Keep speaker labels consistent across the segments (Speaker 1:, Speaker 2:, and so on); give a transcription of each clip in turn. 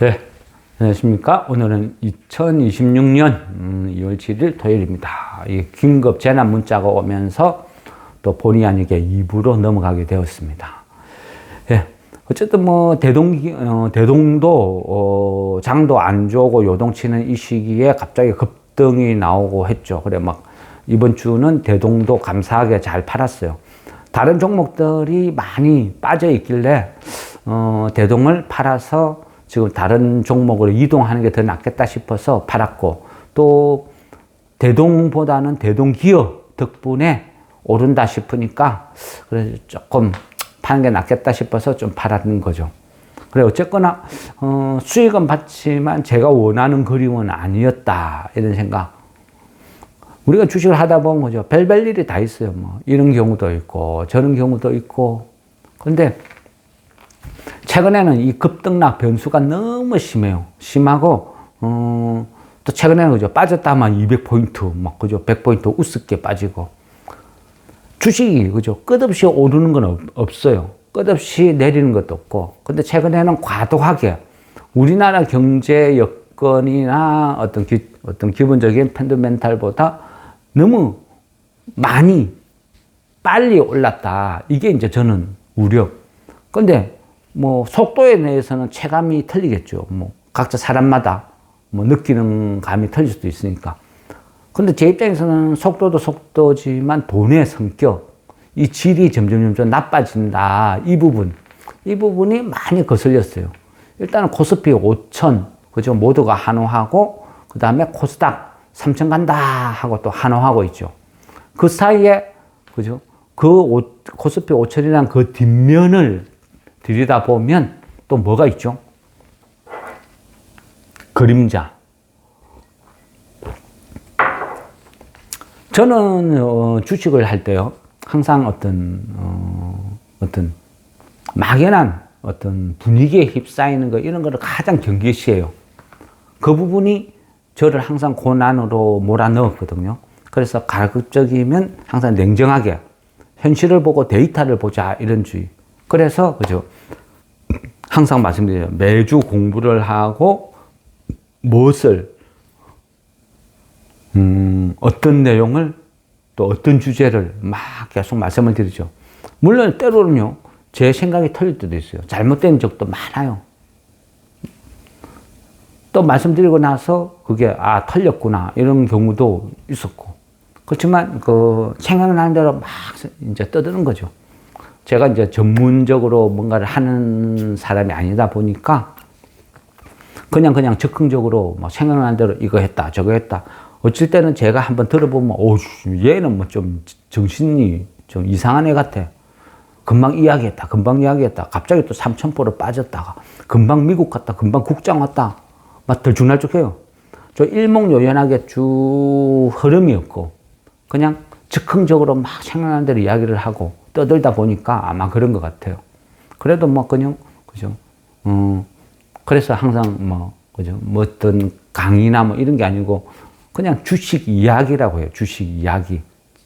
Speaker 1: 네, 안녕하십니까. 오늘은 2026년 2월 7일 토요일입니다. 이 긴급 재난 문자가 오면서 또 본의 아니게 2부로 넘어가게 되었습니다. 예, 어쨌든 뭐 대동도 장도 안 좋고 요동치는 이 시기에 갑자기 급등이 나오고 했죠. 그래 막 이번 주는 대동도 감사하게 잘 팔았어요. 다른 종목들이 많이 빠져 있길래 대동을 팔아서 지금 다른 종목으로 이동하는 게 더 낫겠다 싶어서 팔았고, 또 대동보다는 대동기업 덕분에 오른다 싶으니까 그래서 조금 파는 게 낫겠다 싶어서 좀 팔았는 거죠. 그래 어쨌거나 수익은 봤지만 제가 원하는 그림은 아니었다 이런 생각. 우리가 주식을 하다 보면 그죠, 별별 일이 다 있어요. 뭐 이런 경우도 있고 저런 경우도 있고. 근데 최근에는 이 급등락 변수가 너무 심해요. 심하고, 또 최근에는 그죠, 빠졌다만 200포인트, 막 그죠, 100포인트 우습게 빠지고. 주식이 그죠, 끝없이 오르는 건 없어요. 끝없이 내리는 것도 없고. 근데 최근에는 과도하게 우리나라 경제 여건이나 어떤 기본적인 펀더멘탈보다 너무 많이 빨리 올랐다. 이게 이제 저는 우려. 근데 뭐 속도에 대해서는 체감이 틀리겠죠. 뭐 각자 사람마다 뭐 느끼는 감이 틀릴 수도 있으니까. 근데 제 입장에서는 속도도 속도지만 돈의 성격, 이 질이 점점 나빠진다. 이 부분이 많이 거슬렸어요. 일단은 코스피 5천, 그죠? 모두가 한호하고, 그 다음에 코스닥 3천 간다 하고 또 한호하고 있죠. 그 사이에, 그죠? 코스피 5천이란 그 뒷면을 들여다보면 또 뭐가 있죠? 그림자. 저는 주식을 할 때요, 항상 어떤 막연한 어떤 분위기에 휩싸이는 거, 이런 거를 가장 경계시해요. 그 부분이 저를 항상 고난으로 몰아넣었거든요. 그래서 가급적이면 항상 냉정하게 현실을 보고 데이터를 보자, 이런 주의. 그래서 그죠, 항상 말씀드려요. 매주 공부를 하고 무엇을 어떤 내용을 또 어떤 주제를 막 계속 말씀을 드리죠. 물론 때로는요, 제 생각이 틀릴 때도 있어요. 잘못된 적도 많아요. 또 말씀드리고 나서 그게 틀렸구나 이런 경우도 있었고. 그렇지만 생각나는 대로 막 이제 떠드는 거죠. 제가 이제 전문적으로 뭔가를 하는 사람이 아니다 보니까 그냥 적극적으로 뭐 생각나는 대로 이거 했다 저거 했다. 어쩔 때는 제가 한번 들어보면 얘는 뭐 좀 정신이 좀 이상한 애 같아. 금방 이야기했다 갑자기 또 3,000% 빠졌다가 금방 미국 갔다 금방 국장 왔다 막 들쭉날쭉해요. 저 일목요연하게 쭉 흐름이 없고 그냥 즉흥적으로 막 생각나는 대로 이야기를 하고 떠들다 보니까 아마 그런 것 같아요. 그래도 뭐 그냥 그죠. 그래서 항상 그죠, 어떤 강의나 이런 게 아니고 그냥 주식 이야기라고 해요. 주식 이야기.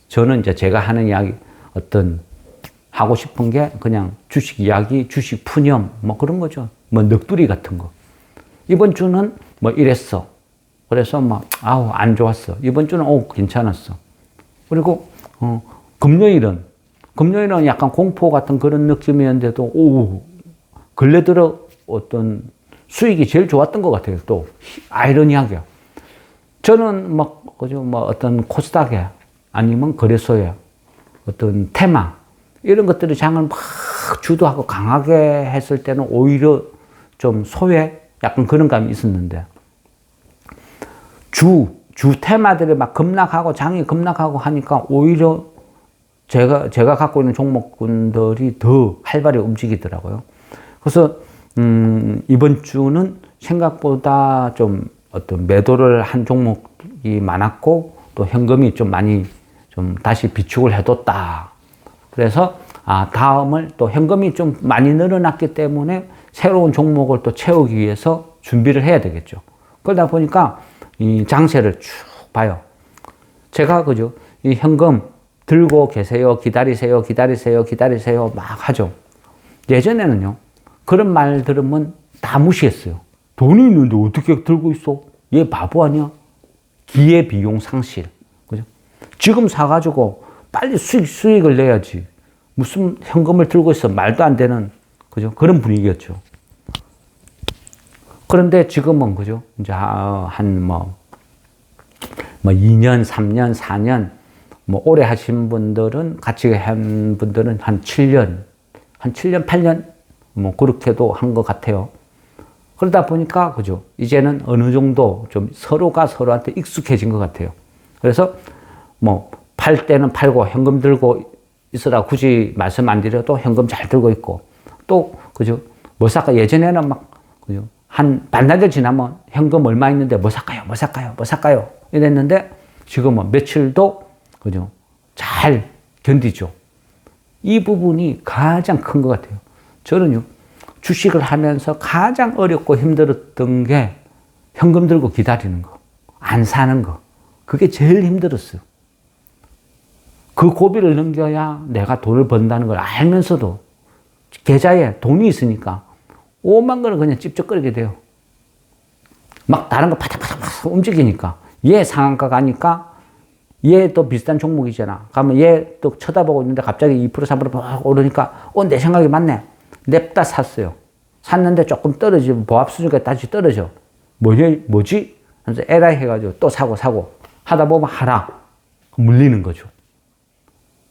Speaker 1: 저는 이제 제가 하는 이야기 하고 싶은 게 그냥 주식 이야기, 주식 푸념 그런 거죠. 넋두리 같은 거. 이번 주는 이랬어. 그래서 안 좋았어. 이번 주는 괜찮았어. 그리고 금요일은 약간 공포 같은 그런 느낌이었는데도 근래 들어 어떤 수익이 제일 좋았던 것 같아요. 또 아이러니하게 저는 그죠, 어떤 코스닥에 아니면 거래소에 어떤 테마 이런 것들이 장을 막 주도하고 강하게 했을 때는 오히려 좀 소외 약간 그런 감이 있었는데 주 테마들이 막 급락하고 장이 급락하고 하니까 오히려 제가 갖고 있는 종목군들이 더 활발히 움직이더라고요. 그래서 이번 주는 생각보다 좀 어떤 매도를 한 종목이 많았고 또 현금이 좀 많이 좀 다시 비축을 해뒀다. 그래서 다음을 또 현금이 좀 많이 늘어났기 때문에 새로운 종목을 또 채우기 위해서 준비를 해야 되겠죠. 그러다 보니까 이 장세를 쭉 봐요. 제가 그죠, 이 현금 들고 계세요, 기다리세요 막 하죠. 예전에는요, 그런 말 들으면 다 무시했어요. 돈이 있는데 어떻게 들고 있어? 얘 바보 아니야? 기회비용 상실. 그죠? 지금 사가지고 빨리 수익을 내야지. 무슨 현금을 들고 있어. 말도 안 되는, 그죠? 그런 분위기였죠. 그런데 지금은, 그죠? 이제 한 2년, 3년, 4년, 오래 하신 분들은, 같이 한 분들은 한 7년, 8년? 그렇게도 한 것 같아요. 그러다 보니까, 그죠? 이제는 어느 정도 좀 서로가 서로한테 익숙해진 것 같아요. 그래서, 팔 때는 팔고, 현금 들고 있으라 굳이 말씀 안 드려도 현금 잘 들고 있고, 또, 그죠? 뭐 살까? 예전에는 그죠? 한 반나절 지나면 현금 얼마 있는데 뭐 살까요? 이랬는데, 지금은 며칠도, 그죠? 잘 견디죠. 이 부분이 가장 큰 것 같아요. 저는요, 주식을 하면서 가장 어렵고 힘들었던 게 현금 들고 기다리는 거, 안 사는 거. 그게 제일 힘들었어요. 그 고비를 넘겨야 내가 돈을 번다는 걸 알면서도 계좌에 돈이 있으니까 오만 거는 그냥 찝쩍거리게 돼요. 막 다른 거 파닥파닥 움직이니까. 얘 상한가 가니까 얘 또 비슷한 종목이잖아. 가면 얘 또 쳐다보고 있는데 갑자기 2% 3% 오르니까 내 생각이 맞네. 냅다 샀어요. 샀는데 조금 떨어지면 보합 수준까지 다시 떨어져. 뭐지? 하면서 에라이 해가지고 또 사고 하다 보면 하락. 물리는 거죠.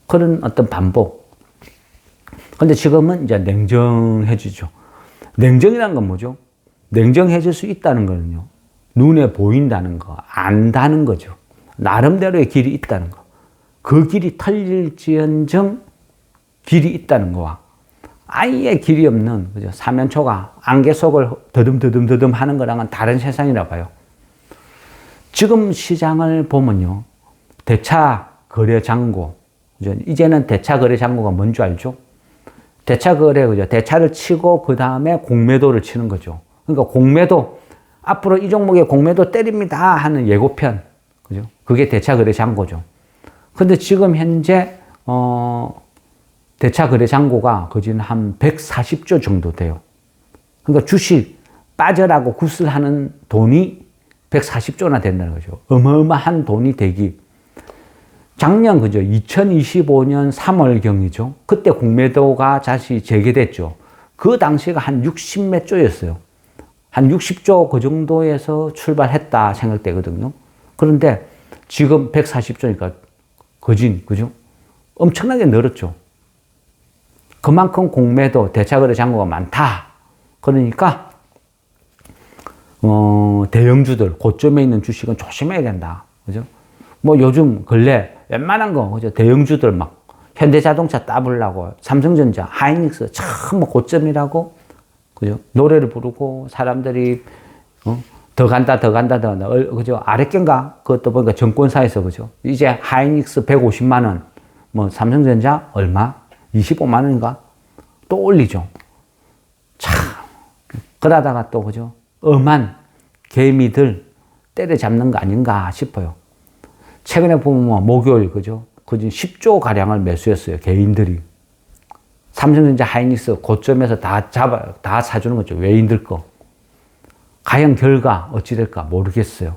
Speaker 1: 그런 어떤 반복. 근데 지금은 이제 냉정해지죠. 냉정이란 건 뭐죠? 냉정해질 수 있다는 거는요. 눈에 보인다는 거, 안다는 거죠. 나름대로의 길이 있다는 거. 그 길이 털릴지언정 길이 있다는 거와 아예 길이 없는, 그죠? 사면초가 안개 속을 더듬 하는 거랑은 다른 세상이라 봐요. 지금 시장을 보면요. 대차 거래 잔고. 그죠? 이제는 대차 거래 잔고가 뭔지 알죠? 대차 거래, 그죠? 대차를 치고 그 다음에 공매도를 치는 거죠. 그러니까 공매도, 앞으로 이 종목에 공매도 때립니다 하는 예고편. 그죠? 그게 대차 거래 잔고죠. 근데 지금 현재, 대차 거래 잔고가 거진 한 140조 정도 돼요. 그러니까 주식 빠져라고 구슬하는 돈이 140조나 된다는 거죠. 어마어마한 돈이 되기. 작년, 그죠? 2025년 3월경이죠. 그때 공매도가 다시 재개됐죠. 그 당시가 한 60몇 조였어요. 한 60조 그 정도에서 출발했다 생각되거든요. 그런데 지금 140조니까 거진, 그죠? 엄청나게 늘었죠. 그만큼 공매도, 대차거래 잔고가 많다. 그러니까, 대형주들, 고점에 있는 주식은 조심해야 된다. 그죠? 요즘 근래 웬만한 거, 그죠? 대형주들 현대자동차 따블라고, 삼성전자, 하이닉스, 참 고점이라고, 그죠? 노래를 부르고, 사람들이, 더 간다, 그죠? 아랫견가? 그것도 보니까 정권사에서, 그죠? 이제 하이닉스 150만원, 삼성전자 얼마? 25만원인가? 또 올리죠. 참. 그러다가 또, 그죠? 엄한 개미들 때려잡는 거 아닌가 싶어요. 최근에 보면 목요일, 그죠? 거진 10조 가량을 매수했어요. 개인들이. 삼성전자 하이닉스 고점에서 다 사주는 거죠. 외인들 거. 과연 결과 어찌 될까 모르겠어요.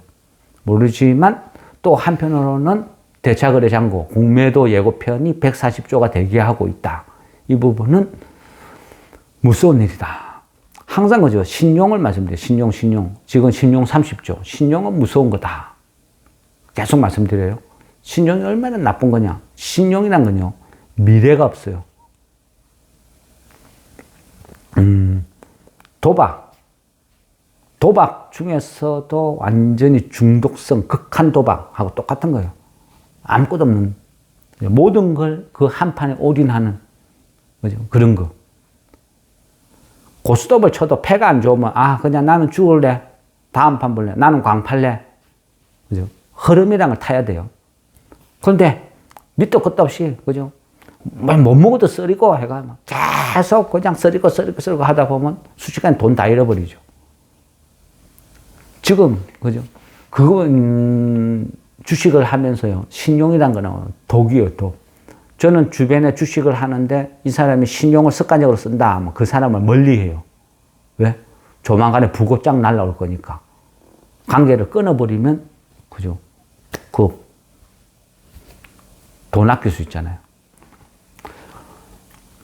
Speaker 1: 모르지만 또 한편으로는 대차거래 잔고, 공매도 예고편이 140조가 대기하고 있다. 이 부분은 무서운 일이다. 항상 그죠. 신용을 말씀드려요. 신용. 지금 신용 30조. 신용은 무서운 거다. 계속 말씀드려요. 신용이 얼마나 나쁜 거냐. 신용이란 건요. 미래가 없어요. 도박 중에서도 완전히 중독성, 극한 도박하고 똑같은 거예요. 아무것도 없는, 모든 걸 그 한 판에 올인하는, 그죠? 그런 거. 고스톱을 쳐도 패가 안 좋으면, 그냥 나는 죽을래. 다음 판 볼래. 나는 광팔래. 그죠? 흐름이란 걸 타야 돼요. 그런데 밑도 끝도 없이, 그죠? 못 먹어도 썰이고 해가 계속 그냥 썰이고 하다 보면 수시간에 돈 다 잃어버리죠. 지금, 그죠? 그건 주식을 하면서요. 신용이란 거는 독이에요, 독. 저는 주변에 주식을 하는데 이 사람이 신용을 습관적으로 쓴다 하면 그 사람을 멀리 해요. 왜? 조만간에 부고장 날라올 거니까. 관계를 끊어버리면, 그죠? 돈 아낄 수 있잖아요.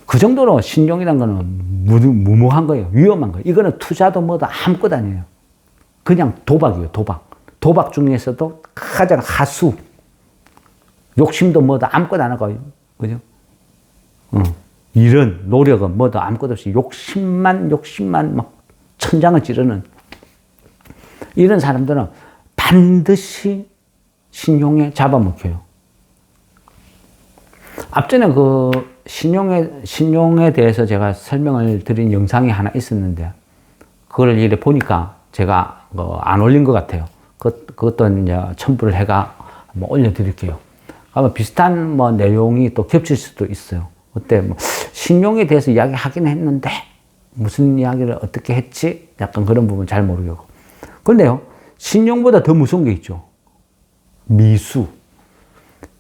Speaker 1: 그 정도로 신용이란 거는 무모한 거예요. 위험한 거예요. 이거는 투자도 뭐도 아무것도 아니에요. 그냥 도박이에요, 도박. 도박 중에서도 가장 하수. 욕심도 뭐도 아무것도 안 하고, 그죠? 일은, 노력은 뭐도 아무것도 없이 욕심만 막 천장을 찌르는 이런 사람들은 반드시 신용에 잡아먹혀요. 앞전에 그 신용에 대해서 제가 설명을 드린 영상이 하나 있었는데, 그걸 이래 보니까 제가 안 올린 것 같아요. 그것도 이제 첨부를 해가 한번 올려드릴게요. 아마 비슷한 뭐 내용이 또 겹칠 수도 있어요. 그때 뭐 신용에 대해서 이야기하긴 했는데, 무슨 이야기를 어떻게 했지? 약간 그런 부분 잘 모르겠고. 그런데요, 신용보다 더 무서운 게 있죠. 미수.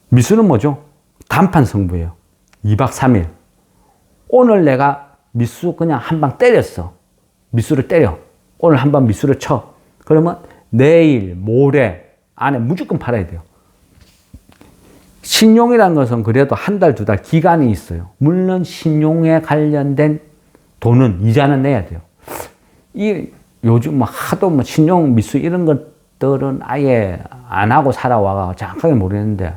Speaker 1: 미수는 뭐죠? 단판 승부예요. 2박 3일. 오늘 내가 미수 그냥 한 방 때렸어. 미수를 때려. 오늘 한 방 미수를 쳐. 그러면 내일, 모레 안에 무조건 팔아야 돼요. 신용이라는 것은 그래도 한 달, 두 달 기간이 있어요. 물론 신용에 관련된 돈은 이자는 내야 돼요. 요즘 뭐 하도 뭐 신용 미수 이런 것들은 아예 안 하고 살아와가 정확하게 모르겠는데,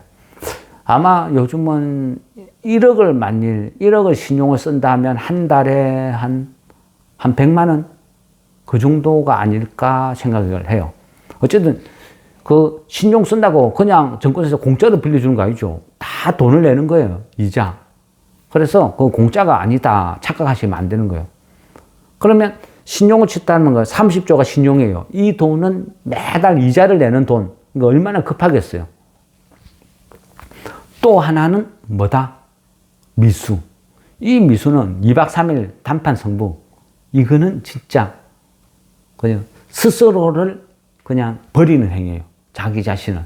Speaker 1: 아마 요즘은 1억을 신용을 쓴다 하면 한 달에 한 100만 원? 그 정도가 아닐까 생각을 해요. 어쨌든 그 신용 쓴다고 그냥 정권에서 공짜로 빌려주는 거 아니죠. 다 돈을 내는 거예요. 이자. 그래서 그 공짜가 아니다 착각하시면 안 되는 거예요. 그러면 신용을 쳤다는 거 30조가 신용이에요. 이 돈은 매달 이자를 내는 돈. 이거 얼마나 급하겠어요. 또 하나는 뭐다? 미수. 이 미수는 2박 3일 단판 승부. 이거는 진짜 그냥 스스로를 그냥 버리는 행위예요. 자기 자신을.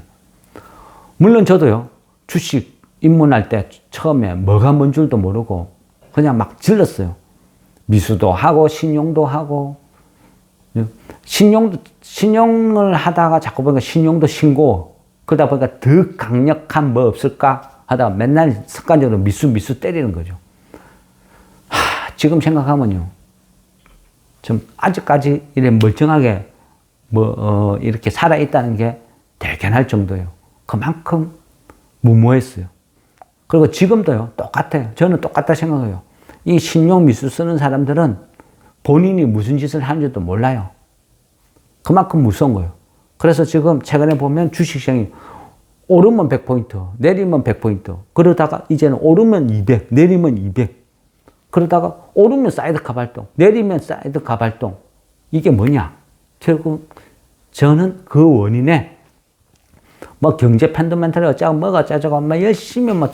Speaker 1: 물론 저도요, 주식 입문할 때 처음에 뭐가 뭔 줄도 모르고 그냥 막 질렀어요. 미수도 하고 신용도 하고, 신용을 하다가 자꾸 보니까 신용도 신고, 그러다 보니까 더 강력한 뭐 없을까 하다가 맨날 습관적으로 미수 때리는 거죠. 지금 생각하면요, 좀 아직까지 이렇게 멀쩡하게 이렇게 살아있다는 게 대견할 정도예요. 그만큼 무모했어요. 그리고 지금도요, 똑같아요. 저는 똑같다 생각해요. 이 신용 미수 쓰는 사람들은 본인이 무슨 짓을 하는지도 몰라요. 그만큼 무서운 거예요. 그래서 지금 최근에 보면 주식시장이 오르면 100포인트, 내리면 100포인트. 그러다가 이제는 오르면 200, 내리면 200. 그러다가 오르면 사이드카 발동, 내리면 사이드카 발동. 이게 뭐냐? 결국 저는 그 원인에 뭐 경제 펀더멘털이 어쩌고 뭐가 어쩌고 막 열심히 뭐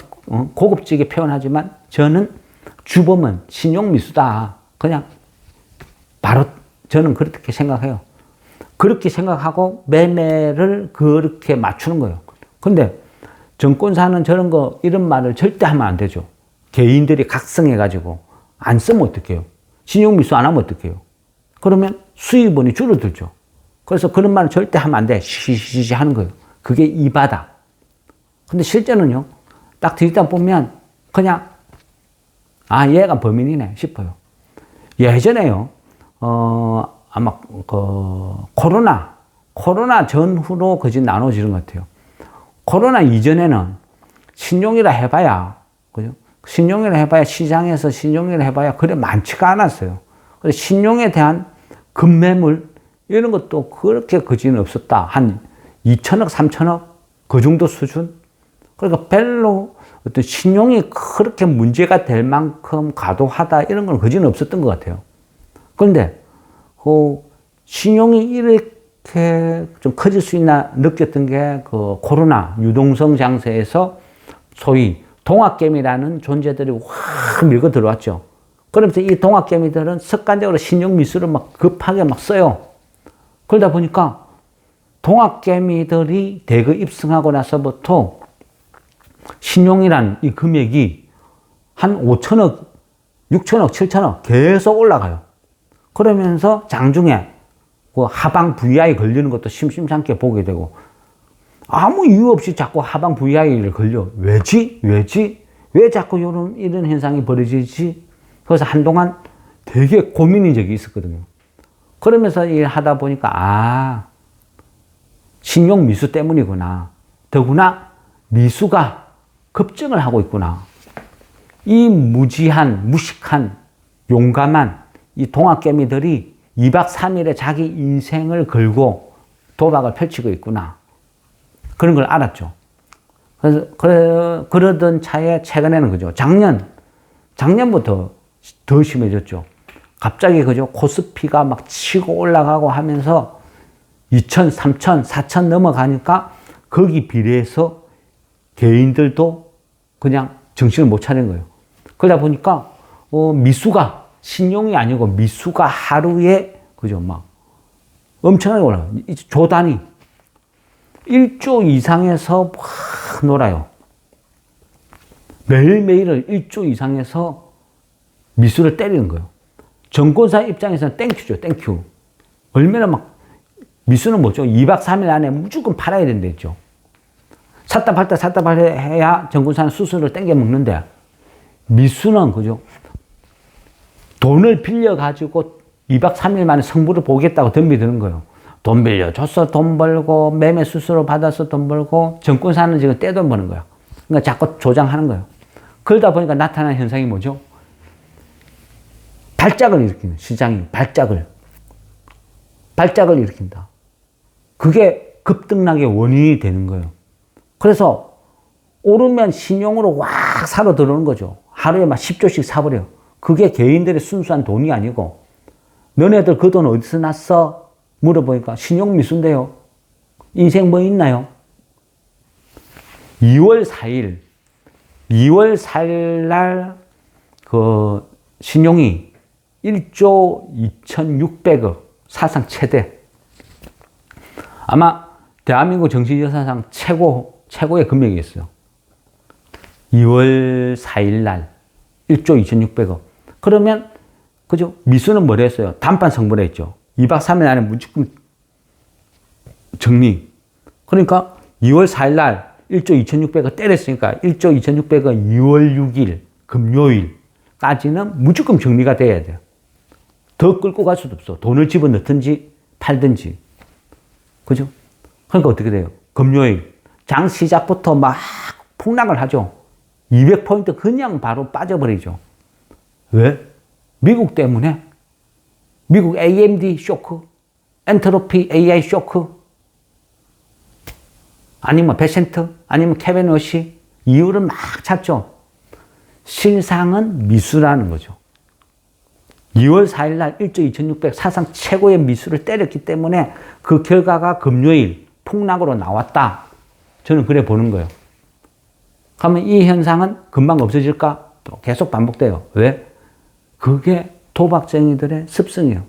Speaker 1: 고급지게 표현하지만, 저는 주범은 신용 미수다. 그냥 바로 저는 그렇게 생각해요. 그렇게 생각하고 매매를 그렇게 맞추는 거예요. 근데 정권사는 저런 거, 이런 말을 절대 하면 안 되죠. 개인들이 각성해가지고 안 쓰면 어떡해요? 신용 미수 안 하면 어떡해요? 그러면 수입원이 줄어들죠. 그래서 그런 말을 절대 하면 안 돼. 시시시 하는 거예요. 그게 이바다. 근데 실제는요, 딱 들이다 보면 그냥 얘가 범인이네 싶어요. 예전에요, 아마 코로나 전후로 그지 나눠지는 것 같아요. 코로나 이전에는 신용이라 해봐야, 그죠? 신용이라 해봐야, 시장에서 신용이라 해봐야 그래 많지가 않았어요. 그래서 신용에 대한 급매물 이런 것도 그렇게 그지는 없었다. 한 2천억, 3천억 그 정도 수준. 그러니까 별로 어떤 신용이 그렇게 문제가 될 만큼 과도하다 이런 건 그지는 없었던 것 같아요. 그런데 신용이 이렇게 좀 커질 수 있나 느꼈던 게 그 코로나 유동성 장세에서 소위 동학개미라는 존재들이 확 밀고 들어왔죠. 그러면서 이 동학개미들은 습관적으로 신용 미수를 막 급하게 막 써요. 그러다 보니까 동학개미들이 대거 입성하고 나서부터 신용이란 이 금액이 한 5천억, 6천억, 7천억 계속 올라가요. 그러면서 장중에 그 하방 VI 걸리는 것도 심심찮게 보게 되고, 아무 이유 없이 자꾸 하방 VI를 걸려. 왜지? 왜 자꾸 이런 현상이 벌어지지? 그래서 한동안 되게 고민인 적이 있었거든요. 그러면서 일 하다 보니까, 신용 미수 때문이구나. 더구나 미수가 급증을 하고 있구나. 이 무식한, 용감한 이 동학개미들이 2박 3일에 자기 인생을 걸고 도박을 펼치고 있구나. 그런 걸 알았죠. 그래서, 그러던 차에 최근에는 그죠. 작년부터 더 심해졌죠. 갑자기 그죠. 코스피가 막 치고 올라가고 하면서 2천, 3천, 4천 넘어가니까 거기 비례해서 개인들도 그냥 정신을 못 차린 거예요. 그러다 보니까, 미수가, 신용이 아니고 미수가 하루에, 그죠. 막 엄청나게 올라가요. 조단위 1조 이상에서 막 놀아요. 매일매일을 1조 이상에서 미수를 때리는 거예요. 정권사 입장에서는 땡큐죠, 땡큐. 얼마나 막, 미수는 뭐죠? 2박 3일 안에 무조건 팔아야 된다 했죠. 샀다 팔다 해야 정권사는 수수료를 땡겨 먹는데, 미수는, 그죠? 돈을 빌려가지고 2박 3일 만에 성부를 보겠다고 덤비드는 거예요. 돈 빌려줘서 돈 벌고, 매매 수수료 받아서 돈 벌고, 정권사는 지금 떼돈 버는 거예요. 그러니까 자꾸 조장하는 거예요. 그러다 보니까 나타나는 현상이 뭐죠? 발작을 일으키는, 시장이 발작을 일으킨다. 그게 급등락의 원인이 되는 거예요. 그래서 오르면 신용으로 확 사러 들어오는 거죠. 하루에 막 10조씩 사버려요. 그게 개인들의 순수한 돈이 아니고, 너네들 그 돈 어디서 났어? 물어보니까 신용 미수인데요. 인생 뭐 있나요? 2월 4일 날 그 신용이 1조 2,600억, 사상 최대. 아마 대한민국 정치 역사상 최고의 금액이었어요. 2월 4일 날 1조 2,600억. 그러면 그죠? 미수는 뭘 했어요? 단판 성불을 했죠. 2박 3일 안에 무조건 정리. 그러니까 2월 4일 날 1조 2,600억 때렸으니까 1조 2,600억 2월 6일 금요일까지는 무조건 정리가 돼야 돼요. 더 끌고 갈 수도 없어. 돈을 집어넣든지 팔든지. 그죠? 그러니까 어떻게 돼요? 금요일 장 시작부터 막 폭락을 하죠. 200포인트 그냥 바로 빠져버리죠. 왜? 미국 때문에. 미국 AMD 쇼크, 엔트로피 AI 쇼크, 아니면 베센트, 아니면 케빈 워시, 이유를 막 찾죠. 실상은 미수라는 거죠. 2월 4일 날 1조 2,600 사상 최고의 미수를 때렸기 때문에 그 결과가 금요일 폭락으로 나왔다. 저는 그래 보는 거예요. 그러면 이 현상은 금방 없어질까? 또 계속 반복돼요. 왜? 그게 도박쟁이들의 습성이에요.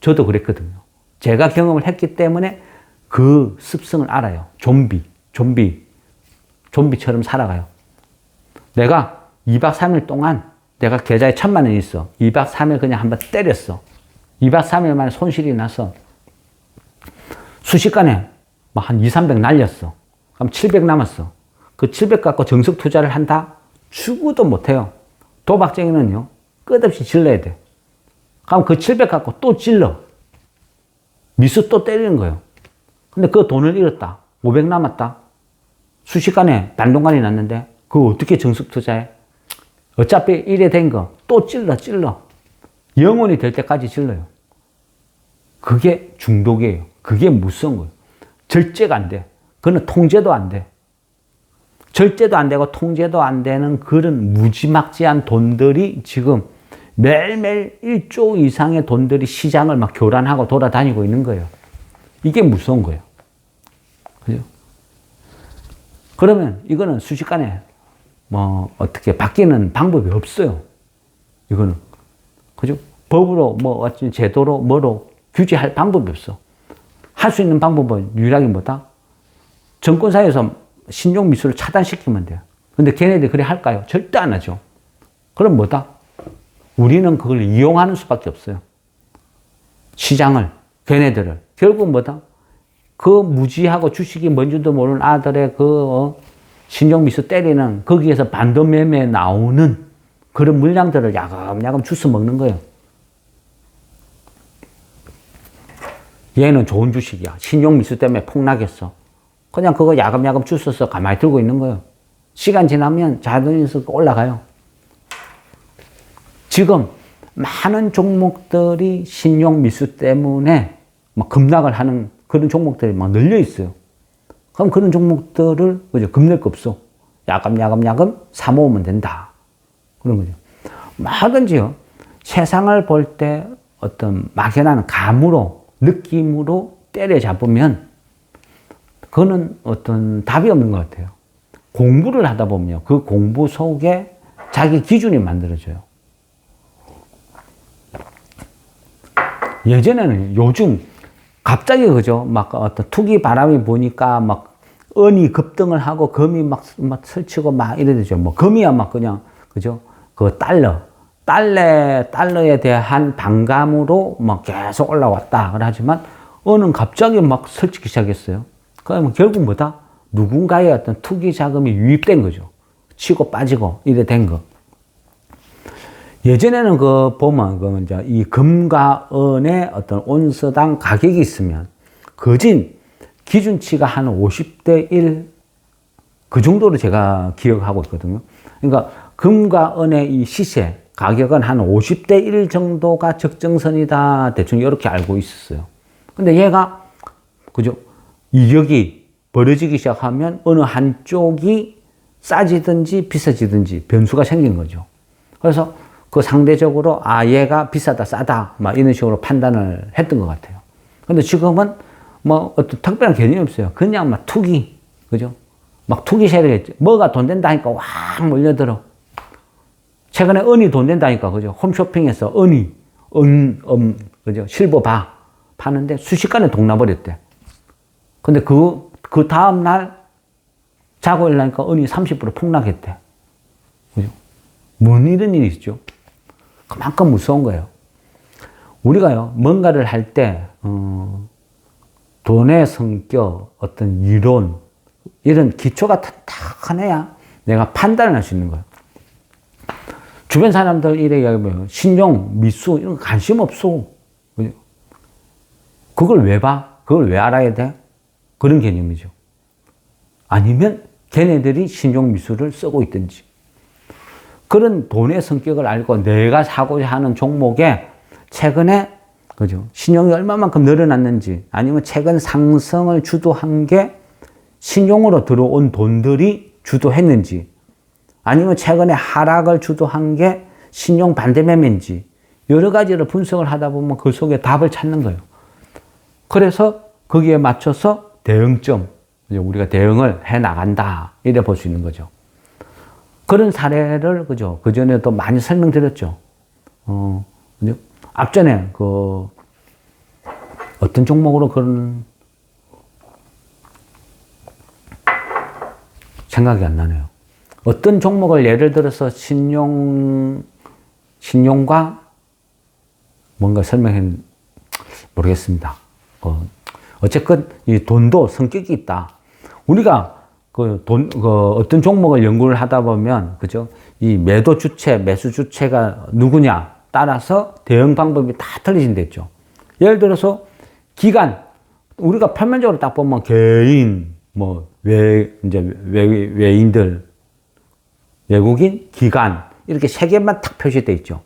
Speaker 1: 저도 그랬거든요. 제가 경험을 했기 때문에 그 습성을 알아요. 좀비처럼 살아가요. 내가 2박 3일 동안 내가 계좌에 1,000만 원이 있어. 2박 3일 그냥 한번 때렸어. 2박 3일 만에 손실이 나서 순식간에 막 한 2, 300 날렸어. 그럼 700 남았어. 그 700 갖고 정석 투자를 한다? 죽어도 못해요. 도박쟁이는요, 끝없이 질러야 돼. 그럼 그 700 갖고 또 질러. 미수 또 때리는 거예요. 근데 그 돈을 잃었다. 500 남았다. 순식간에 반동간이 났는데, 그거 어떻게 정석 투자해? 어차피 이래 된 거 또 찔러. 영원히 될 때까지 질러요. 그게 중독이에요. 그게 무서운 거예요. 절제가 안 돼. 그거는 통제도 안 돼. 절제도 안 되고 통제도 안 되는 그런 무지막지한 돈들이 지금 매일매일 1조 이상의 돈들이 시장을 막 교란하고 돌아다니고 있는 거예요. 이게 무서운 거예요. 그죠? 그러면 이거는 순식간에 뭐 어떻게 바뀌는 방법이 없어요. 이거는. 그죠? 법으로 뭐 어떤 제도로 뭐로 규제할 방법이 없어. 할 수 있는 방법은 유일하게 뭐다? 정권사에서 신용 미수를 차단시키면 돼요. 근데 걔네들이 그래 할까요? 절대 안 하죠. 그럼 뭐다? 우리는 그걸 이용하는 수밖에 없어요. 시장을, 걔네들을. 결국 뭐다? 그 무지하고 주식이 뭔지도 모르는 아들의 그 신용미수 때리는 거기에서 반도매매에 나오는 그런 물량들을 야금야금 주워 먹는 거예요. 얘는 좋은 주식이야. 신용미수 때문에 폭락했어. 그냥 그거 야금야금 주워서 가만히 들고 있는 거예요. 시간 지나면 자동에서 올라가요. 지금 많은 종목들이 신용미수 때문에 막 급락을 하는 그런 종목들이 막 늘려 있어요. 그럼 그런 종목들을 그죠? 겁낼 거 없어. 야금 사 모으면 된다. 그런 거죠. 뭐든지요. 세상을 볼 때 어떤 막연한 감으로, 느낌으로 때려잡으면 그거는 어떤 답이 없는 것 같아요. 공부를 하다 보면요. 그 공부 속에 자기 기준이 만들어져요. 예전에는 요즘 갑자기 그죠? 막 어떤 투기 바람이 보니까 막 은이 급등을 하고 금이 막 설치고 막 이래 되죠. 뭐 금이야 막 그냥 그죠? 그 달러에 대한 반감으로 막 계속 올라왔다. 하지만 은은 갑자기 막 설치기 시작했어요. 그러면 결국 뭐다? 누군가의 어떤 투기 자금이 유입된 거죠. 치고 빠지고 이래 된 거. 예전에는 그 보면 그 이제 이 금과 은의 어떤 온스당 가격이 있으면 거진 기준치가 한 50대 1 그 정도로 제가 기억하고 있거든요. 그러니까 금과 은의 이 시세 가격은 한 50대 1 정도가 적정선이다. 대충 이렇게 알고 있었어요. 근데 얘가 그죠? 이격이 벌어지기 시작하면 어느 한쪽이 싸지든지 비싸지든지 변수가 생긴 거죠. 그래서 그 상대적으로 얘가 비싸다 싸다 막 이런 식으로 판단을 했던 것 같아요. 근데 지금은 뭐 어떤 특별한 개념이 없어요. 그냥 막 투기 그죠? 막 투기 세력이 뭐가 돈 된다니까 확 몰려들어. 최근에 은이 돈 된다니까 그죠? 홈쇼핑에서 은이 그죠? 실버바 파는데 순식간에 동나버렸대. 근데 그 다음 날 자고 일어나니까 은이 30% 폭락했대. 그죠? 뭔 이런 일이 있죠? 그만큼 무서운 거예요. 우리가요, 뭔가를 할 때, 돈의 성격, 어떤 이론, 이런 기초가 탄탄해야 내가 판단을 할 수 있는 거예요. 주변 사람들 이래 이야기하면 신용, 미수, 이런 거 관심 없어. 그죠? 그걸 왜 봐? 그걸 왜 알아야 돼? 그런 개념이죠. 아니면 걔네들이 신용 미수를 쓰고 있든지. 그런 돈의 성격을 알고 내가 사고자 하는 종목에 최근에 그죠? 신용이 얼마만큼 늘어났는지 아니면 최근 상승을 주도한 게 신용으로 들어온 돈들이 주도했는지 아니면 최근에 하락을 주도한 게 신용 반대 매매인지 여러 가지를 분석을 하다 보면 그 속에 답을 찾는 거예요. 그래서 거기에 맞춰서 대응점, 우리가 대응을 해 나간다. 이래 볼 수 있는 거죠. 그런 사례를, 그죠? 그 전에도 많이 설명드렸죠. 그죠? 앞전에, 어떤 종목으로 그런, 생각이 안 나네요. 어떤 종목을 예를 들어서 신용과 뭔가 설명해, 모르겠습니다. 어쨌건 이 돈도 성격이 있다. 우리가 어떤 종목을 연구를 하다 보면, 그죠? 이 매도 주체, 매수 주체가 누구냐 따라서 대응 방법이 다 틀려진다 했죠. 예를 들어서 기관, 우리가 표면적으로 딱 보면 개인, 외인들, 외국인, 기관, 이렇게 세 개만 딱 표시되어 있죠.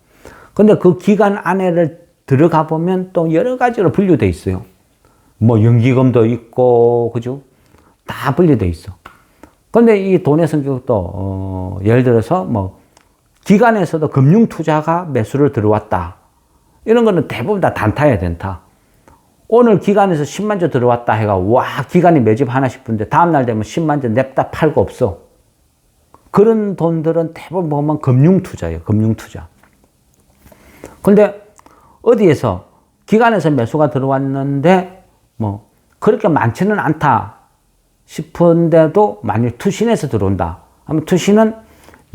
Speaker 1: 근데 그 기관 안에를 들어가 보면 또 여러 가지로 분류되어 있어요. 연기금도 있고, 그죠? 다 분류되어 있어. 근데 이 돈의 성격도, 예를 들어서 기관에서도 금융투자가 매수를 들어왔다. 이런 거는 대부분 다 단타야, 단타. 오늘 기관에서 10만 주 들어왔다 해가, 기관이 매집 하나 싶은데 다음날 되면 10만 주 냅다 팔고 없어. 그런 돈들은 대부분 보면 금융투자예요, 금융투자. 근데 어디에서 기관에서 매수가 들어왔는데, 그렇게 많지는 않다 싶은데도 만약 투신에서 들어온다 하면 투신은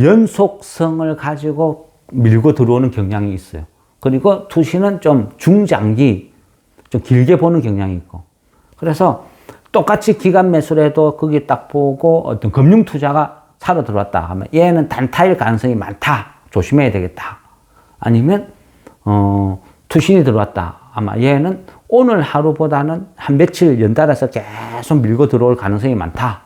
Speaker 1: 연속성을 가지고 밀고 들어오는 경향이 있어요. 그리고 투신은 좀 중장기 좀 길게 보는 경향이 있고. 그래서 똑같이 기관 매수를 해도 거기 딱 보고 어떤 금융 투자가 사러 들어왔다 하면 얘는 단타일 가능성이 많다. 조심해야 되겠다. 아니면 투신이 들어왔다. 아마 얘는 오늘 하루보다는 한 며칠 연달아서 계속 밀고 들어올 가능성이 많다.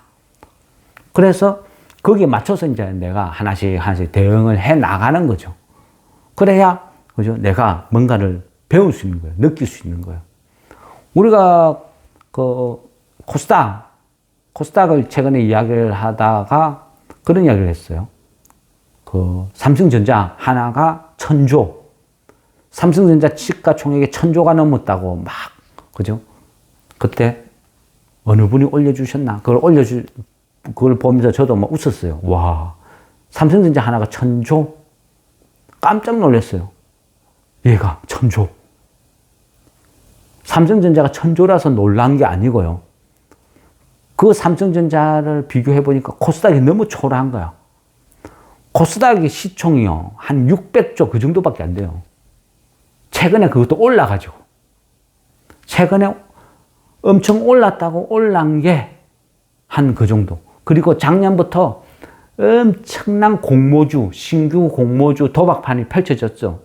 Speaker 1: 그래서 거기에 맞춰서 이제 내가 하나씩 대응을 해 나가는 거죠. 그래야, 그죠? 내가 뭔가를 배울 수 있는 거예요. 느낄 수 있는 거예요. 우리가 코스닥을 최근에 이야기를 하다가 그런 이야기를 했어요. 삼성전자 하나가 1000조. 삼성전자 시가총액이 1000조가 넘었다고 막, 그죠? 그때 어느 분이 올려주셨나? 그걸 보면서 저도 막 웃었어요. 와, 삼성전자 하나가 1000조? 깜짝 놀랐어요. 얘가 1000조. 삼성전자가 1000조라서 놀란 게 아니고요. 그 삼성전자를 비교해보니까 코스닥이 너무 초라한 거야. 코스닥의 시총이요. 한 600조 그 정도밖에 안 돼요. 최근에 그것도 올라가지고. 최근에 엄청 올랐다고 올란 게 한 그 정도. 그리고 작년부터 엄청난 신규 공모주 도박판이 펼쳐졌죠.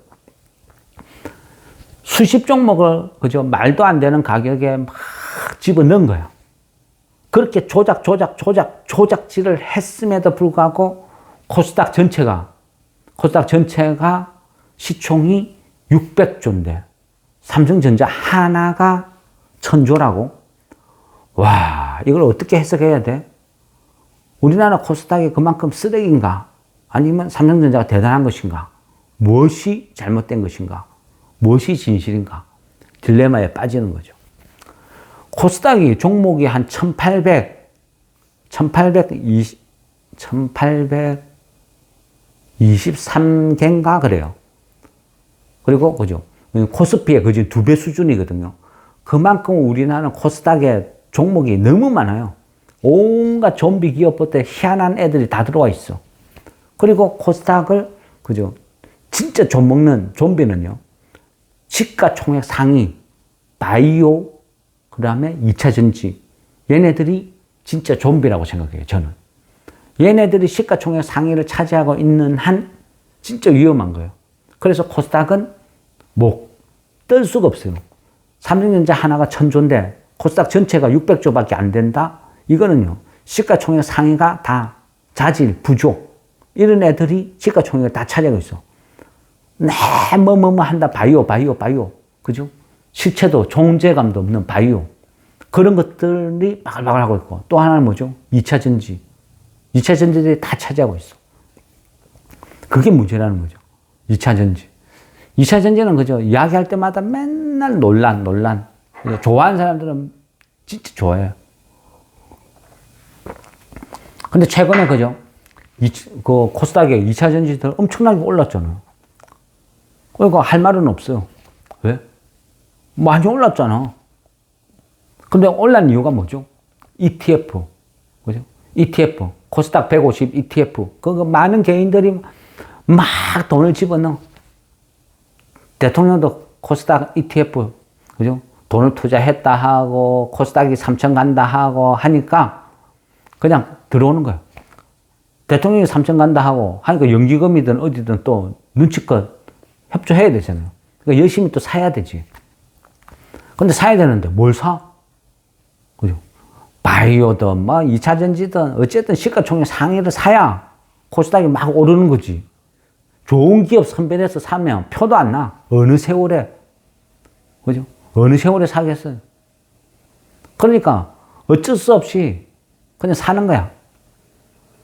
Speaker 1: 수십 종목을, 그죠? 말도 안 되는 가격에 막 집어넣은 거야. 그렇게 조작질을 했음에도 불구하고 코스닥 전체가 시총이 600조인데 삼성전자 하나가 1000조라고? 와, 이걸 어떻게 해석해야 돼? 우리나라 코스닥이 그만큼 쓰레기인가? 아니면 삼성전자가 대단한 것인가? 무엇이 잘못된 것인가? 무엇이 진실인가? 딜레마에 빠지는 거죠. 코스닥이 종목이 한 1823개인가 그래요. 그리고, 그죠? 코스피의 그저 2배 수준이거든요. 그만큼 우리나라는 코스닥에 종목이 너무 많아요. 온갖 좀비 기업부터 희한한 애들이 다 들어와 있어. 그리고 코스닥을, 그죠? 진짜 좀먹는 좀비는요. 시가총액 상위, 바이오, 그 다음에 2차전지. 얘네들이 진짜 좀비라고 생각해요, 저는. 얘네들이 시가총액 상위를 차지하고 있는 한 진짜 위험한 거예요. 그래서 코스닥은 뜰 수가 없어요. 삼성전자 하나가 1000조인데 코스닥 전체가 600조밖에 안 된다? 이거는요, 시가총액 상위가 다 자질, 부족. 이런 애들이 시가총액을 다 차지하고 있어. 한다. 바이오. 그죠? 실체도 존재감도 없는 바이오. 그런 것들이 바글바글 하고 있고, 또 하나는 뭐죠? 2차전지. 2차전지들이 다 차지하고 있어. 그게 문제라는 거죠. 2차전지. 2차전지는 그죠? 이야기할 때마다 맨날 논란. 좋아하는 사람들은 진짜 좋아해요. 근데 최근에 그죠? 그 코스닥에 2차전지들 엄청나게 올랐잖아요. 그러니까 할 말은 없어요. 왜? 많이 올랐잖아. 근데 올란 이유가 뭐죠? ETF. 그죠? ETF. 코스닥 150 ETF. 그거 많은 개인들이 막 돈을 집어넣어. 대통령도 코스닥 ETF. 그죠? 돈을 투자했다 하고, 코스닥이 3천 간다 하고 하니까 그냥 들어오는 거예요. 대통령이 3천 간다 하고 하니까 연기금이든 어디든 또 눈치껏 협조해야 되잖아요. 그러니까 열심히 또 사야 되지. 근데 사야 되는데 뭘 사? 그죠? 바이오든 2차전지든 어쨌든 시가총액 상위를 사야 코스닥이 막 오르는 거지. 좋은 기업 선별해서 사면 표도 안 나. 어느 세월에. 그죠? 어느 세월에 사겠어요. 그러니까 어쩔 수 없이 그냥 사는 거야.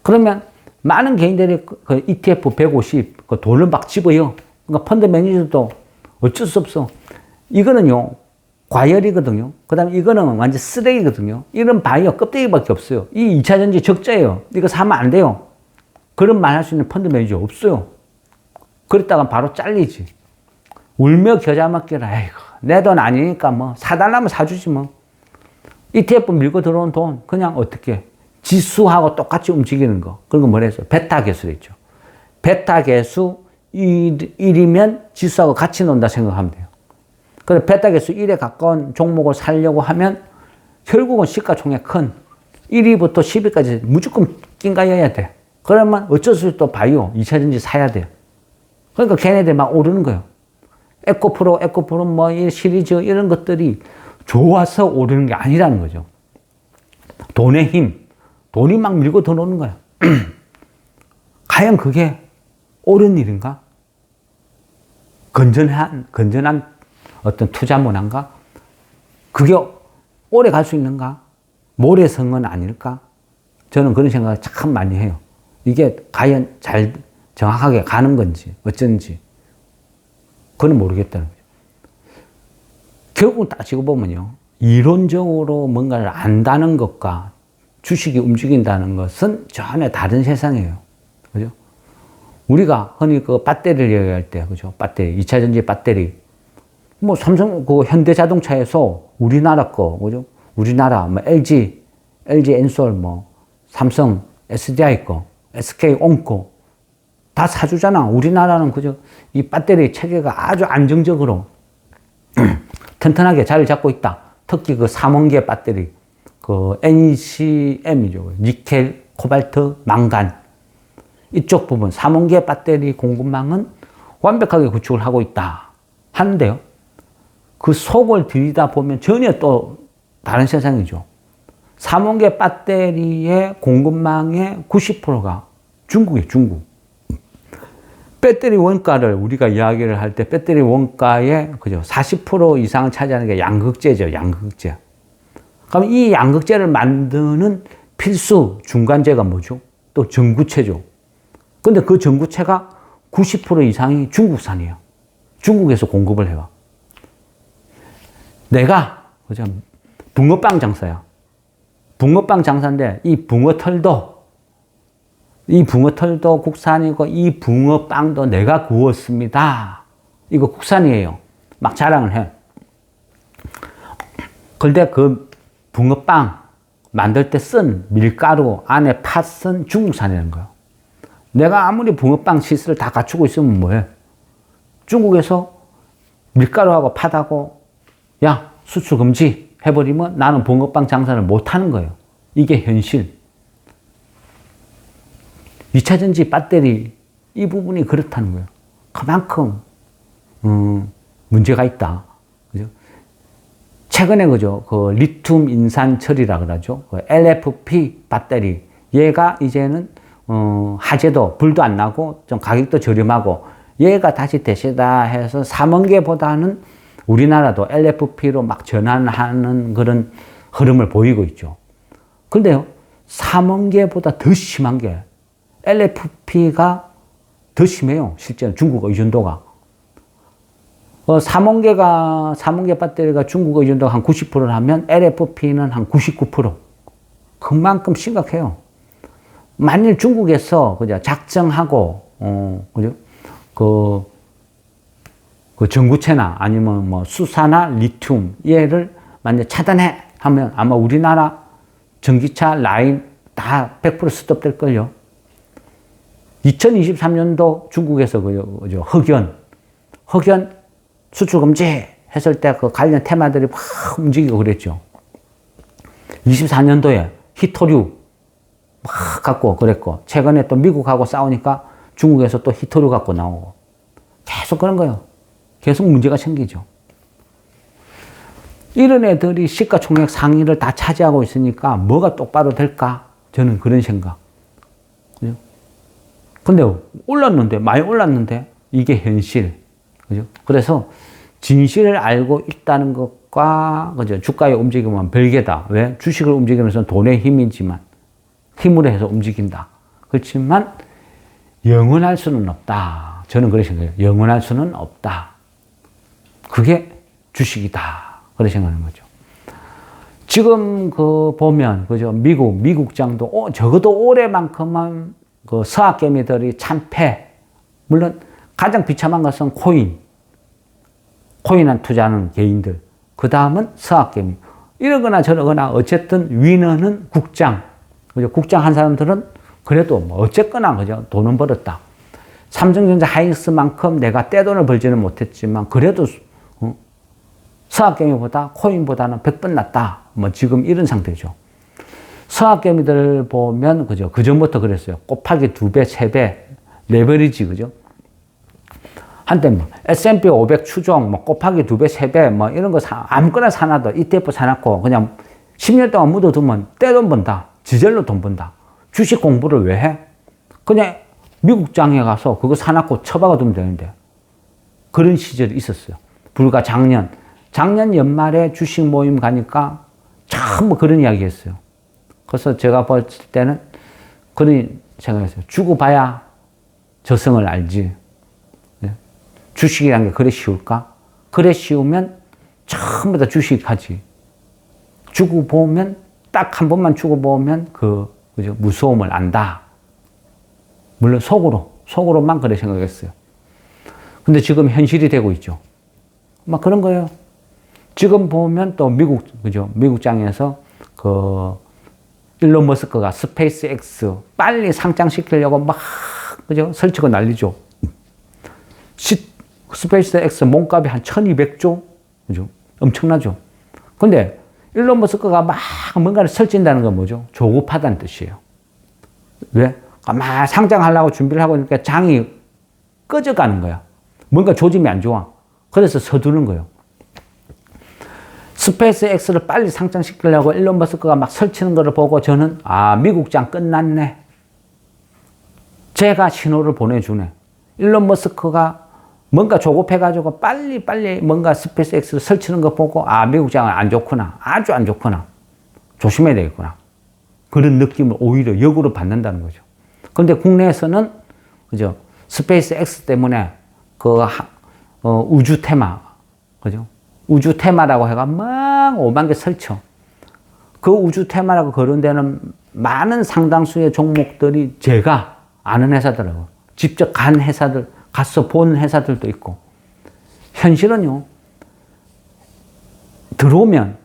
Speaker 1: 그러면 많은 개인들이 그 ETF 150 그 돈을 막 집어요. 그러니까 펀드 매니저도 어쩔 수 없어. 이거는요, 과열이거든요. 그 다음에 이거는 완전 쓰레기거든요. 이런 바이오 껍데기밖에 없어요. 이 2차전지 적자예요. 이거 사면 안 돼요. 그런 말 할 수 있는 펀드 매니저 없어요. 그랬다가 바로 잘리지. 울며 겨자 먹기라. 아이고, 내 돈 아니니까 사달라면 사주지 뭐. ETF 밀고 들어온 돈 그냥 어떻게 지수하고 똑같이 움직이는 거. 그런 거 뭐라 했어요? 베타 계수를 했죠. 베타 계수 1이면 지수하고 같이 논다 생각하면 돼요. 그래, 배당에서 1에 가까운 종목을 사려고 하면 결국은 시가총액 큰 1위부터 10위까지 무조건 낑가여야 돼. 그러면 어쩔 수 없이 또 바이오, 2차전지 사야 돼. 그러니까 걔네들 막 오르는 거예요. 에코프로 뭐 이 시리즈 이런 것들이 좋아서 오르는 게 아니라는 거죠. 돈의 힘, 돈이 막 밀고 들어오는 거야. 과연 그게 옳은 일인가? 건전한 어떤 투자 문화인가? 그게 오래 갈 수 있는가? 모래성은 아닐까? 저는 그런 생각을 참 많이 해요. 이게 과연 잘 정확하게 가는 건지 어쩐지 그건 모르겠다는 거죠. 결국 따지고 보면요, 이론적으로 뭔가를 안다는 것과 주식이 움직인다는 것은 전혀 다른 세상이에요. 그죠? 우리가 흔히 그 배터리를 얘기할 때, 그죠? 배터리, 2차전지 배터리. 뭐 삼성, 그 현대자동차에서 우리나라 거, 그죠? 우리나라, 뭐 LG 엔솔, 뭐 삼성, SDI 거, SK온거 다 사주잖아. 우리나라는 그죠? 이 배터리 체계가 아주 안정적으로 튼튼하게 자리를 잡고 있다. 특히 그 삼원계 배터리, 그 NCM이죠. 니켈, 코발트, 망간. 이쪽 부분, 삼원계 배터리 공급망은 완벽하게 구축을 하고 있다. 하는데요. 그 속을 들이다 보면 전혀 또 다른 세상이죠. 삼원계 배터리의 공급망의 90%가 중국이에요, 중국. 배터리 원가를 우리가 이야기를 할 때 배터리 원가의 그죠 40% 이상을 차지하는 게 양극재죠, 양극재. 그럼 이 양극재를 만드는 필수 중간재가 뭐죠? 또 전구체죠. 근데 그 전구체가 90% 이상이 중국산이에요. 중국에서 공급을 해와. 내가 그죠 붕어빵 장사야. 붕어빵 장사인데 이 붕어털도 국산이고 이 붕어빵도 내가 구웠습니다. 이거 국산이에요. 막 자랑을 해. 그런데 그 붕어빵 만들 때 쓴 밀가루 안에 팥은 중국산이라는 거예요. 내가 아무리 붕어빵 시스를 다 갖추고 있으면 뭐해? 중국에서 밀가루하고 팥하고 야 수출 금지 해버리면 나는 붕어빵 장사를 못하는 거예요. 이게 현실. 2차전지 배터리 이 부분이 그렇다는 거예요. 그만큼 문제가 있다. 그죠? 최근에 그죠 그 리튬 인산 처리라 그러죠. 그 LFP 배터리 얘가 이제는 화재도 불도 안 나고 좀 가격도 저렴하고 얘가 다시 대세다 해서 삼원계보다는 우리나라도 LFP로 막 전환하는 그런 흐름을 보이고 있죠. 그런데요, 삼원계보다 더 심한 게 LFP가 더 심해요. 실제로 중국 의존도가. 삼원계 배터리가 중국 의존도가 한 90%라면 LFP는 한 99%. 그만큼 심각해요. 만일 중국에서 그죠 작정하고 그죠 그 전구체나 아니면 뭐 수사나 리튬 얘를 만약 차단해 하면 아마 우리나라 전기차 라인 다 100% 스톱될 걸요. 2023년도 중국에서 그죠 흑연 수출 금지 했을 때 그 관련 테마들이 막 움직이고 그랬죠. 24년도에 히토류 막 갖고 그랬고 최근에 또 미국하고 싸우니까 중국에서 또 히토류 갖고 나오고 계속 그런 거예요. 계속 문제가 생기죠. 이런 애들이 시가총액 상위를 다 차지하고 있으니까 뭐가 똑바로 될까? 저는 그런 생각. 그죠? 근데 많이 올랐는데 이게 현실. 그죠? 그래서 진실을 알고 있다는 것과 그죠? 주가의 움직임은 별개다. 왜? 주식을 움직이면서 돈의 힘이지만 힘으로 해서 움직인다. 그렇지만 영원할 수는 없다. 저는 그렇게 생각해요. 영원할 수는 없다. 그게 주식이다. 그렇게 생각하는 거죠. 지금 그 보면 그죠 미국장도 적어도 올해만큼은 그 서학개미들이 참패. 물론 가장 비참한 것은 코인한 투자하는 개인들. 그 다음은 서학개미. 이러거나 저러거나 어쨌든 위너는 국장. 그죠? 국장 한 사람들은 그래도 뭐 어쨌거나 그죠 돈은 벌었다. 삼성전자 하이닉스만큼 내가 떼돈을 벌지는 못했지만 그래도 서학개미보다 코인보다는 100번 낫다. 뭐 지금 이런 상태죠. 서학개미들 보면 그죠? 그전부터 그랬어요. 곱하기 2배, 3배, 레버리지 그죠? 한때 뭐 S&P 500 추종 뭐 곱하기 2배, 3배 뭐 이런 거 아무거나 사놔도 ETF 사놓고 그냥 10년 동안 묻어두면 떼돈 번다. 지젤로 돈 번다. 주식 공부를 왜 해? 그냥 미국장에 가서 그거 사놓고 처박아 두면 되는데. 그런 시절이 있었어요. 불과 작년 연말에 주식 모임 가니까 전부 그런 이야기 했어요. 그래서 제가 볼 때는 그런 생각했어요. 주고 봐야 저승을 알지. 주식이라는 게 그래 쉬울까? 그래 쉬우면 전부 다 주식하지. 주고 보면 딱 한 번만 주고 보면 그죠? 무서움을 안다. 물론 속으로만 그래 생각했어요. 근데 지금 현실이 되고 있죠. 막 그런 거예요. 지금 보면 또 그죠? 미국장에서 일론 머스크가 스페이스 X 빨리 상장시키려고 막, 그죠? 설치고 난리죠. 스페이스 X 몸값이 한 1200조? 그죠? 엄청나죠? 근데 일론 머스크가 막 뭔가를 설치한다는 건 뭐죠? 조급하다는 뜻이에요. 왜? 막 상장하려고 준비를 하고 있으니까 장이 꺼져가는 거야. 뭔가 조짐이 안 좋아. 그래서 서두르는 거예요. 스페이스 X를 빨리 상장시키려고 일론 머스크가 막 설치는 거를 보고 저는 미국장 끝났네. 제가 신호를 보내주네. 일론 머스크가 뭔가 조급해가지고 빨리 뭔가 스페이스 X를 설치는 거 보고 미국장은 안 좋구나. 아주 안 좋구나. 조심해야 되겠구나. 그런 느낌을 오히려 역으로 받는다는 거죠. 근데 국내에서는 그죠? 스페이스 X 때문에 우주 테마, 그죠? 우주 테마라고 해가 막 5만 개 설쳐. 그 우주 테마라고 거론되는 많은 상당수의 종목들이 제가 아는 회사더라고요. 직접 간 회사들, 가서 본 회사들도 있고. 현실은요, 들어오면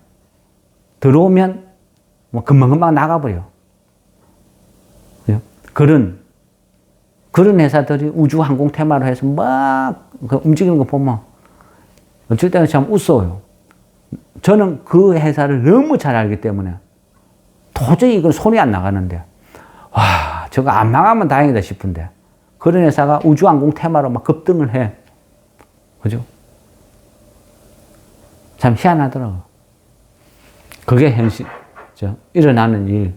Speaker 1: 뭐 금방금방 나가버려. 그런 회사들이 우주 항공 테마로 해서 막 움직이는 거 보면 어쩔 때는 참 웃어요. 저는 그 회사를 너무 잘 알기 때문에 도저히 이건 손이 안 나가는데, 와, 저거 안 망하면 다행이다 싶은데, 그런 회사가 우주항공 테마로 막 급등을 해. 그죠? 참 희한하더라고요. 그게 현실, 일어나는 일.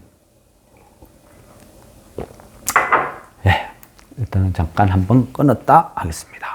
Speaker 1: 일단은 잠깐 한번 끊었다 하겠습니다.